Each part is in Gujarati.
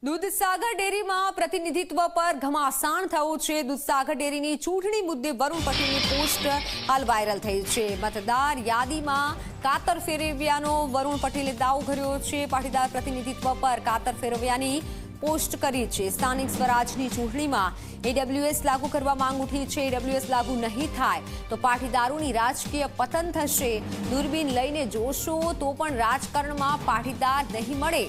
દૂધસાગર ડેરીમાં પ્રતિનિધિત્વ પર ઘમાસાણ થયું છે। દૂધસાગર ડેરીની ચૂંટણી મુદ્દે વરુણ પટેલની પોસ્ટ હાલ વાયરલ થઈ છે। મતદાર યાદીમાં કાતર ફેરવ્યાનો વરુણ પટેલે દાવો કર્યો છે। પાટીદાર પ્રતિનિધિત્વ પર કાતર ફેરવ્યાની પોસ્ટ કરી છે। સ્થાનિક સ્વરાજની ચૂંટણીમાં એડબ્લ્યુએસ લાગુ કરવા માંગ ઉઠી છે। એડબ્લ્યુએસ લાગુ નહીં થાય તો પાટીદારોની રાજકીય પતન થશે। દૂરબીન લઈને જોશો તો પણ રાજકારણમાં પાટીદાર નહીં મળે।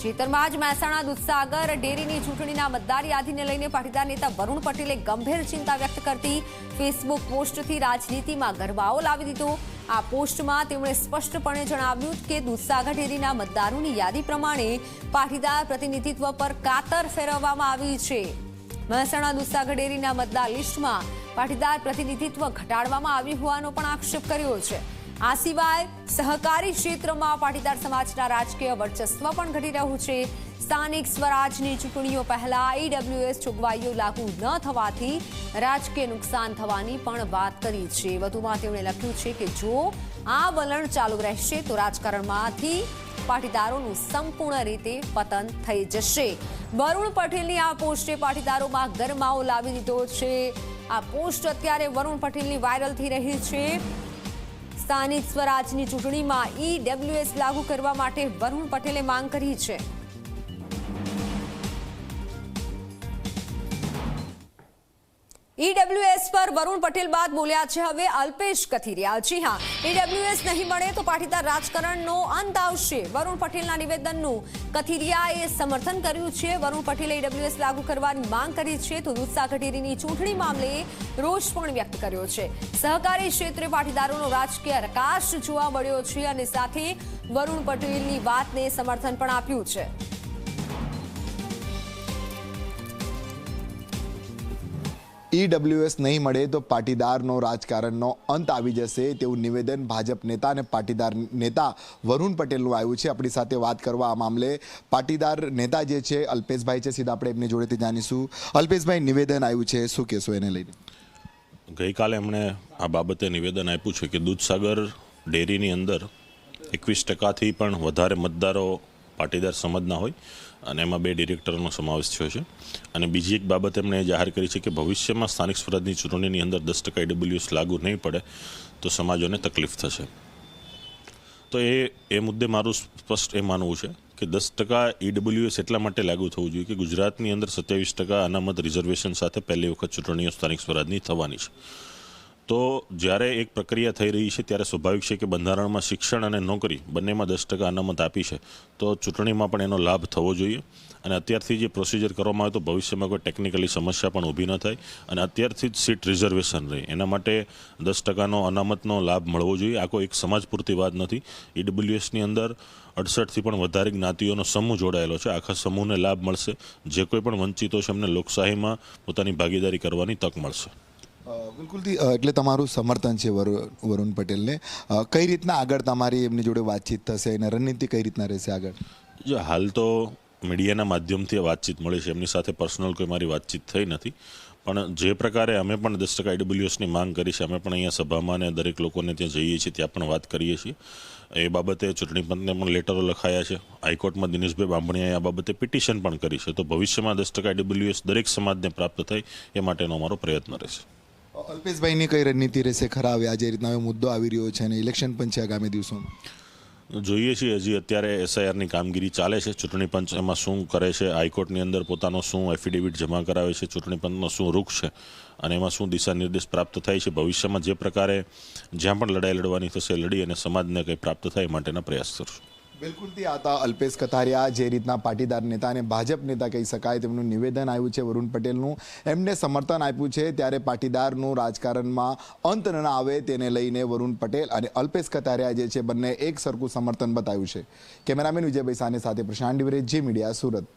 ચેતરમાં જ મહેસાણા દૂધસાગર ડેરીની ચૂંટણીના મતદાર યાદીને લઈને પાટીદાર નેતા વરુણ પટેલે ગંભીર ચિંતા વ્યક્ત કરતી ફેસબુક પોસ્ટથી રાજનીતિમાં ગરબાઓ લાવી દીધો। આ પોસ્ટમાં તેમણે સ્પષ્ટપણે જણાવ્યું કે દૂધસાગર ડેરીના મતદારોની યાદી પ્રમાણે પાટીદાર પ્રતિનિધિત્વ પર કાતર ફેરવવામાં આવી છે। મહેસાણા દૂધસાગર ડેરીના મતદાર લિસ્ટમાં પાટીદાર પ્રતિનિધિત્વ ઘટાડવામાં આવ્યું હોવાનો પણ આક્ષેપ કર્યો છે। આ સિવાય સહકારી ક્ષેત્રમાં પાટીદાર સમાજના રાજકીય વર્ચસ્વ પણ ઘટી રહ્યું છે। સ્થાનિક સ્વરાજની ચૂંટણીઓ પહેલા ઈડબ્લ્યુએસ જોગવાઈઓ લાગુ ન થવાથી રાજકીય નુકસાન થવાની પણ વાત કરી છે। વધુમાં તેમણે લખ્યું છે કે જો આ વલણ ચાલુ રહેશે તો રાજકારણમાંથી પાટીદારોનું સંપૂર્ણ રીતે પતન થઈ જશે। વરુણ પટેલની આ પોસ્ટે પાટીદારોમાં ગરમાવો લાવી દીધો છે। આ પોસ્ટ અત્યારે વરુણ પટેલની વાયરલ થઈ રહી છે। સ્થાનિક સ્વરાજની ચૂંટણીમાં ઈડબ્લ્યુએસ લાગુ કરવા માટે વરુણ પટેલે માંગ કરી છે। ઈડબ્લ્યુએસ પર વરુણ પટેલ બાદ બોલ્યા છે હવે અલ્પેશ કથિરિયા। જી હા, ઈડબ્લ્યુએસ નહીં મળે તો પાટીદાર રાજકારણનો અંત આવશે। વરુણ પટેલના નિવેદનનું કથિરિયાએ સમર્થન કર્યું છે। વરુણ પટેલે ઈડબ્લ્યુએસ લાગુ કરવાની માંગ કરી છે તો દૂધસાગર ડેરીની ચૂંટણી મામલે રોષ પણ વ્યક્ત કર્યો છે। સહકારી ક્ષેત્રે પાટીદારોનો રાજકીય પ્રકાશ જોવા મળ્યો છે અને સાથે વરુણ પટેલની વાતને સમર્થન પણ આપ્યું છે। ઈડબ્લ્યુએસ નહીં મળે તો પાટીદારનો રાજકારણનો અંત આવી જશે તેવું નિવેદન ભાજપ નેતા અને પાટીદાર નેતા વરુણ પટેલનું આવ્યું છે। આપણી સાથે વાત કરવા આ મામલે પાટીદાર નેતા જે છે અલ્પેશભાઈ છે, સીધા આપણે એમની જોડેથી જાણીશું। અલ્પેશભાઈ, નિવેદન આવ્યું છે, શું કહેશો એને લઈને? ગઈકાલે એમણે આ બાબતે નિવેદન આપ્યું છે કે દૂધસાગર ડેરીની અંદર 21%થી પણ વધારે મતદારો પાટીદાર સમાજના હોય અને એમાં 2 ડિરેક્ટરનો સમાવેશ થયો છે। અને બીજી એક બાબત એમણે જાહેર કરી છે કે ભવિષ્યમાં સ્થાનિક સ્વરાજની ચૂંટણીની અંદર 10% ઈડબ્લ્યુએસ લાગુ નહીં પડે તો સમાજોને તકલીફ થશે। તો એ મુદ્દે મારું સ્પષ્ટ એ માનવું છે કે 10% ઈડબ્લ્યુએસ એટલા માટે લાગુ થવું જોઈએ કે ગુજરાતની અંદર 27% અનામત રિઝર્વેશન સાથે પહેલી વખત ચૂંટણીઓ સ્થાનિક સ્વરાજની થવાની છે। તો જ્યારે એક પ્રક્રિયા થઈ રહી છે ત્યારે સ્વાભાવિક છે કે બંધારણમાં શિક્ષણ અને નોકરી બંનેમાં 10% અનામત આપી છે તો ચૂંટણીમાં પણ એનો લાભ થવો જોઈએ। અને અત્યારથી જે પ્રોસિજર કરવામાં આવે તો ભવિષ્યમાં કોઈ ટેકનિકલી સમસ્યા પણ ઊભી ન થાય અને અત્યારથી જ સીટ રિઝર્વેશન રહે એના માટે 10%નો અનામતનો લાભ મળવો જોઈએ। આ કોઈ એક સમાજ પૂરતી વાત નથી। ઈડબ્લ્યુએસની અંદર 68થી પણ વધારે જ્ઞાતિઓનો સમૂહ જોડાયેલો છે। આખા સમૂહને લાભ મળશે। જે કોઈ પણ વંચિતો છે એમને લોકશાહીમાં પોતાની ભાગીદારી કરવાની તક મળશે। બિલકુલથી, એટલે તમારું સમર્થન છે વરુણ પટેલને। કઈ રીતના આગળ તમારી એમની જોડે વાતચીત થશે અને રણનીતિ કઈ રીતના રહેશે આગળ? જો હાલ તો મીડિયાના માધ્યમથી વાતચીત મળી છે, એમની સાથે પર્સનલ કોઈ મારી વાતચીત થઈ નથી, પણ જે પ્રકારે અમે પણ 10% ઈડબ્લ્યુએસની માંગ કરી છે, અમે પણ અહીંયા સભામાં અને દરેક લોકોને ત્યાં જઈએ છીએ, ત્યાં પણ વાત કરીએ છીએ। એ બાબતે ચૂંટણી પંચને પણ લેટરો લખાયા છે। હાઈકોર્ટમાં દિનેશભાઈ બાંભણીયાએ આ બાબતે પિટિશન પણ કરી છે। તો ભવિષ્યમાં 10% ઈડબ્લ્યુએસ દરેક સમાજને પ્રાપ્ત થાય એ માટેનો અમારો પ્રયત્ન રહેશે। અલ્પેશભાઈની કઈ રણનીતિ રહેશે ખરા? હવે આજે રીતના હવે મુદ્દો આવી રહ્યો છે અને ઇલેક્શન પણ છે આગામી દિવસોમાં, જોઈએ છીએ। હજી અત્યારે એસઆઈઆરની કામગીરી ચાલે છે। ચૂંટણી પંચ એમાં શું કરે છે, હાઈકોર્ટની અંદર પોતાનો શું એફિડેવિટ જમા કરાવે છે, ચૂંટણી પંચનો શું રૂખ છે અને એમાં શું દિશા નિર્દેશ પ્રાપ્ત થાય છે। ભવિષ્યમાં જે પ્રકારે જ્યાં પણ લડાઈ લડવાની થશે લડી અને સમાજને કંઈ પ્રાપ્ત થાય માટેના પ્રયાસ કરશું। બિલકુલથી આતા અલ્પેશ કથારિયા જે રીતના પાટીદાર નેતા અને ભાજપ નેતા કહી શકાય તેમનું નિવેદન આવ્યું છે વરુણ પટેલનું, એમને સમર્થન આપ્યું છે। ત્યારે પાટીદારનું રાજકારણમાં અંત ન આવે તેને લઈને વરુણ પટેલ અને અલ્પેશ કથારિયા જે છે બંને એક સરખું સમર્થન બતાવ્યું છે। કેમેરામેન વિજયભાઈ સાને સાથે પ્રશાંત ડિવરે, જી મીડિયા, સુરત।